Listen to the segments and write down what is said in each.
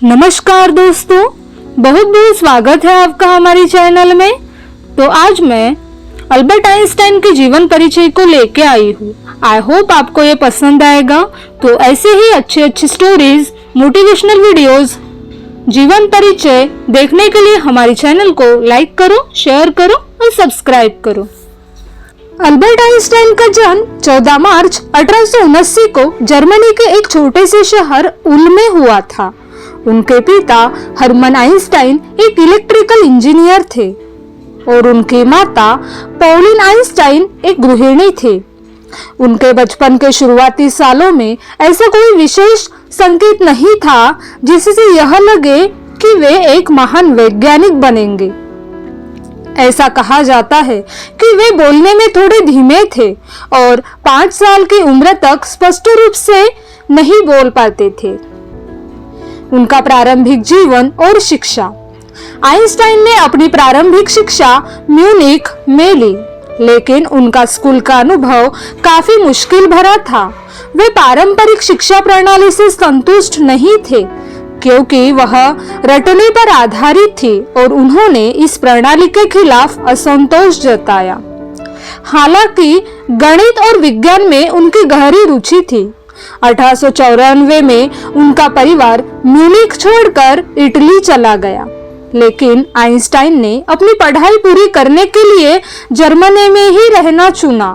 नमस्कार दोस्तों, बहुत बहुत स्वागत है आपका हमारी चैनल में। तो आज मैं अल्बर्ट आइंस्टाइन के जीवन परिचय को लेके आई हूँ। आई होप आपको ये पसंद आएगा। तो ऐसे ही अच्छी स्टोरीज, मोटिवेशनल वीडियोस, जीवन परिचय देखने के लिए हमारी चैनल को लाइक करो, शेयर करो और सब्सक्राइब करो। अल्बर्ट आइंस्टाइन का जन्म 14 मार्च 1879 को जर्मनी के एक छोटे से शहर उल्म में हुआ था। उनके पिता हरमन आइंस्टाइन एक इलेक्ट्रिकल इंजीनियर थे और उनकी माता पॉलिन आइंस्टाइन एक गृहिणी थे। उनके बचपन के शुरुआती सालों में ऐसा कोई विशेष संकेत नहीं था जिससे यह लगे कि वे एक महान वैज्ञानिक बनेंगे। ऐसा कहा जाता है कि वे बोलने में थोड़े धीमे थे और 5 साल की उम्र तक स्पष्ट रूप से नहीं बोल पाते थे। उनका प्रारंभिक जीवन और शिक्षा। आइंस्टाइन ने अपनी प्रारंभिक शिक्षा म्यूनिख में ली, लेकिन उनका स्कूल का अनुभव काफी मुश्किल भरा था। वे पारंपरिक शिक्षा प्रणाली से संतुष्ट नहीं थे क्योंकि वह रटने पर आधारित थी और उन्होंने इस प्रणाली के खिलाफ असंतोष जताया। हालांकि गणित और विज्ञान में उनकी गहरी रुचि थी। 1894 में उनका परिवार म्यूनिख छोड़कर इटली चला गया, लेकिन आइंस्टाइन ने अपनी पढ़ाई पूरी करने के लिए जर्मनी में ही रहना चुना।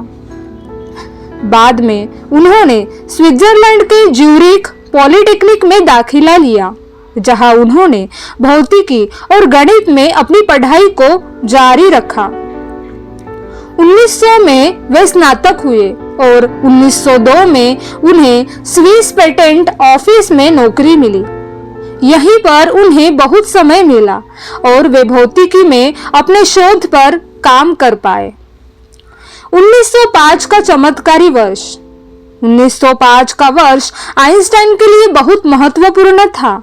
बाद में उन्होंने स्विट्जरलैंड के ज्यूरिख पॉलिटेक्निक में दाखिला लिया, जहां उन्होंने भौतिकी और गणित में अपनी पढ़ाई को जारी रखा। 1900 में वे स्नातक हुए और 1902 में उन्हें स्विस पेटेंट ऑफिस में नौकरी मिली। यहीं पर उन्हें बहुत समय मिला और वे भौतिकी में अपने शोध पर काम कर पाए। 1905 का चमत्कारी वर्ष। 1905 का वर्ष आइंस्टाइन के लिए बहुत महत्वपूर्ण था।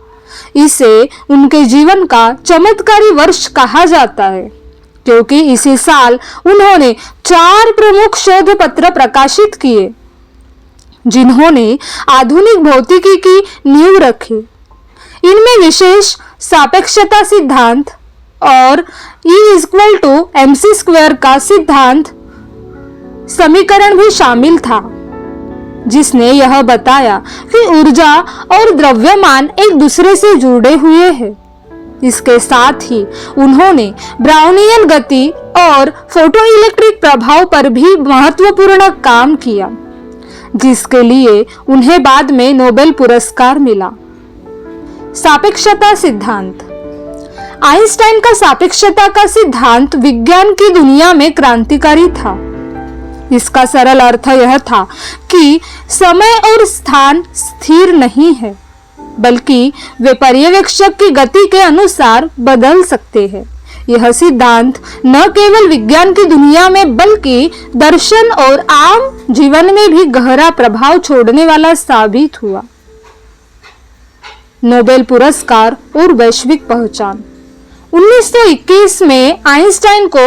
इसे उनके जीवन का चमत्कारी वर्ष कहा जाता है क्योंकि इसी साल उन्होंने 4 प्रमुख शोध पत्र प्रकाशित किए जिन्होंने आधुनिक भौतिकी की नींव रखी। इनमें विशेष सापेक्षता सिद्धांत और E=mc² का सिद्धांत समीकरण भी शामिल था, जिसने यह बताया कि ऊर्जा और द्रव्यमान एक दूसरे से जुड़े हुए हैं। इसके साथ ही उन्होंने ब्राउनियन गति और फोटोइलेक्ट्रिक प्रभाव पर भी महत्वपूर्ण काम किया, जिसके लिए उन्हें बाद में नोबेल पुरस्कार मिला। सापेक्षता सिद्धांत। आइंस्टाइन का सापेक्षता का सिद्धांत विज्ञान की दुनिया में क्रांतिकारी था। इसका सरल अर्थ यह था कि समय और स्थान स्थिर नहीं है, बल्कि वे पर्यवेक्षक की गति के अनुसार बदल सकते हैं। यह सिद्धांत न केवल विज्ञान की दुनिया में बल्कि दर्शन और आम जीवन में भी गहरा प्रभाव छोड़ने वाला साबित हुआ। नोबेल पुरस्कार और वैश्विक पहचान। 1921 में आइंस्टाइन को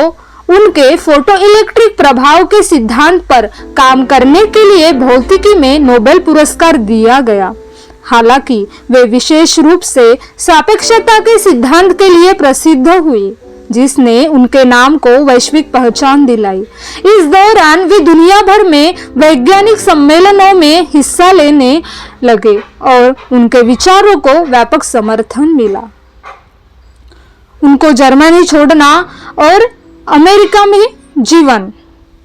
उनके फोटोइलेक्ट्रिक प्रभाव के सिद्धांत पर काम करने के लिए भौतिकी में नोबेल पुरस्कार दिया गया। हालांकि वे विशेष रूप से सापेक्षता के सिद्धांत के लिए प्रसिद्ध हुई, जिसने उनके नाम को वैश्विक पहचान दिलाई। इस दौरान वे दुनिया भर में वैज्ञानिक सम्मेलनों में हिस्सा लेने लगे और उनके विचारों को व्यापक समर्थन मिला। उनको जर्मनी छोड़ना और अमेरिका में जीवन।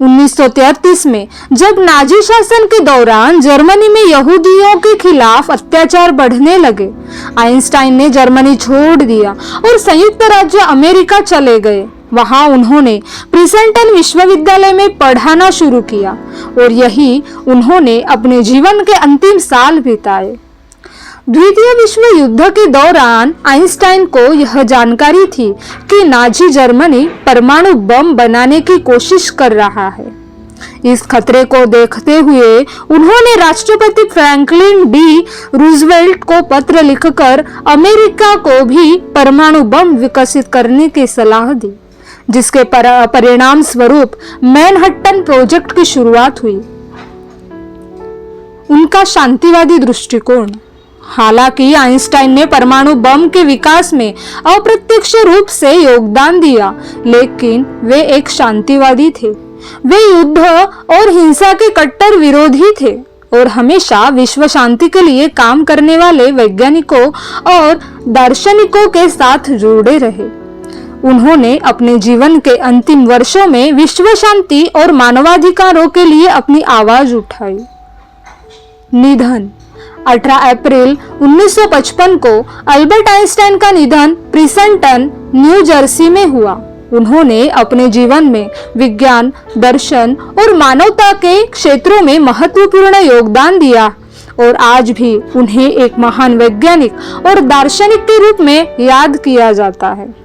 1933 में जब नाजी शासन के दौरान जर्मनी में यहूदियों के खिलाफ अत्याचार बढ़ने लगे, आइंस्टाइन ने जर्मनी छोड़ दिया और संयुक्त राज्य अमेरिका चले गए। वहां उन्होंने प्रिंसटन विश्वविद्यालय में पढ़ाना शुरू किया और यही उन्होंने अपने जीवन के अंतिम साल बिताए। द्वितीय विश्व युद्ध के दौरान आइंस्टाइन को यह जानकारी थी कि नाजी जर्मनी परमाणु बम बनाने की कोशिश कर रहा है। इस खतरे को देखते हुए उन्होंने राष्ट्रपति फ्रैंकलिन डी रूजवेल्ट को पत्र लिखकर अमेरिका को भी परमाणु बम विकसित करने की सलाह दी, जिसके परिणाम स्वरूप मैनहट्टन प्रोजेक्ट की शुरुआत हुई। उनका शांतिवादी दृष्टिकोण। हालांकि आइंस्टाइन ने परमाणु बम के विकास में अप्रत्यक्ष रूप से योगदान दिया, लेकिन वे एक शांतिवादी थे। वे युद्ध और हिंसा के कट्टर विरोधी थे और हमेशा विश्व शांति के लिए काम करने वाले वैज्ञानिकों और दार्शनिकों के साथ जुड़े रहे। उन्होंने अपने जीवन के अंतिम वर्षों में विश्व शांति और मानवाधिकारों के लिए अपनी आवाज उठाई। निधन 18 अप्रैल 1955 को अल्बर्ट आइंस्टाइन का निधन प्रिंसटन, न्यू जर्सी में हुआ। उन्होंने अपने जीवन में विज्ञान, दर्शन और मानवता के क्षेत्रों में महत्वपूर्ण योगदान दिया और आज भी उन्हें एक महान वैज्ञानिक और दार्शनिक के रूप में याद किया जाता है।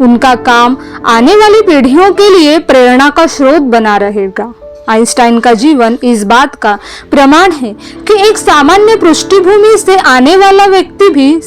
उनका काम आने वाली पीढ़ियों के लिए प्रेरणा का स्रोत बना रहेगा। आइंस्टाइन का जीवन इस बात का प्रमाण है कि एक सामान्य पृष्ठभूमि से आने वाला व्यक्ति भी